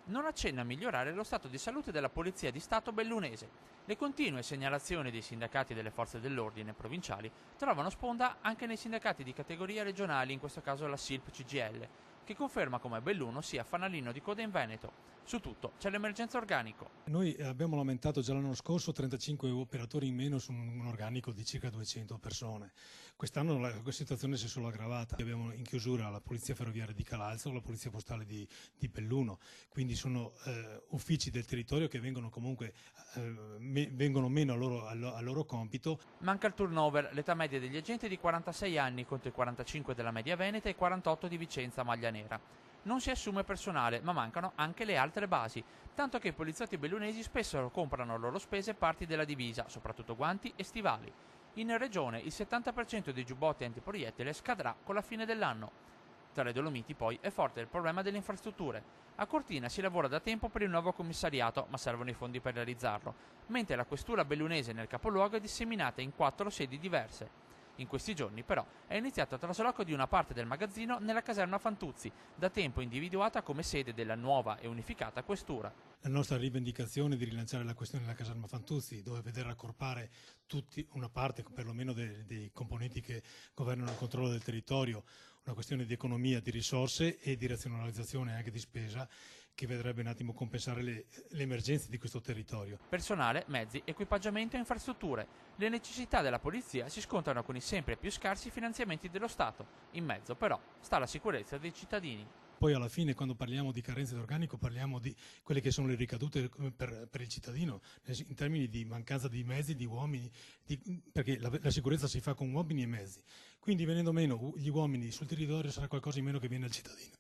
non accenna a migliorare lo stato di salute della Polizia di Stato bellunese. Le continue segnalazioni dei sindacati delle forze dell'ordine provinciali trovano sponda anche nei sindacati di categoria regionali, in questo caso la SILP CGIL, che conferma come Belluno sia fanalino di coda in Veneto. Su tutto c'è l'emergenza organico. Noi abbiamo lamentato già l'anno scorso 35 operatori in meno su un organico di circa 200 persone. Quest'anno la situazione si è solo aggravata. Abbiamo in chiusura la Polizia Ferroviaria di Calalzo, la Polizia Postale di Belluno, quindi sono uffici del territorio che vengono comunque vengono meno al loro compito. Manca il turnover, l'età media degli agenti è di 46 anni contro i 45 della media veneta e i 48 di Vicenza Maglia Nera. Non si assume personale, ma mancano anche le altre basi, tanto che i poliziotti bellunesi spesso comprano a loro spese parti della divisa, soprattutto guanti e stivali. In regione il 70% dei giubbotti antiproiettile scadrà con la fine dell'anno. Tra le Dolomiti poi è forte il problema delle infrastrutture. A Cortina si lavora da tempo per il nuovo commissariato, ma servono i fondi per realizzarlo, mentre la questura bellunese nel capoluogo è disseminata in 4 sedi diverse. In questi giorni, però, è iniziato il trasloco di una parte del magazzino nella caserma Fantuzzi, da tempo individuata come sede della nuova e unificata questura. La nostra rivendicazione di rilanciare la questione della caserma Fantuzzi, dove veder raccorpare una parte perlomeno dei componenti che governano il controllo del territorio, una questione di economia, di risorse e di razionalizzazione anche di spesa, che vedrebbe un attimo compensare le emergenze di questo territorio. Personale, mezzi, equipaggiamento e infrastrutture. Le necessità della polizia si scontrano con i sempre più scarsi finanziamenti dello Stato. In mezzo, però, sta la sicurezza dei cittadini. Poi alla fine, quando parliamo di carenze di organico, parliamo di quelle che sono le ricadute per il cittadino, in termini di mancanza di mezzi, di uomini, perché la sicurezza si fa con uomini e mezzi. Quindi venendo meno gli uomini sul territorio sarà qualcosa in meno che viene al cittadino.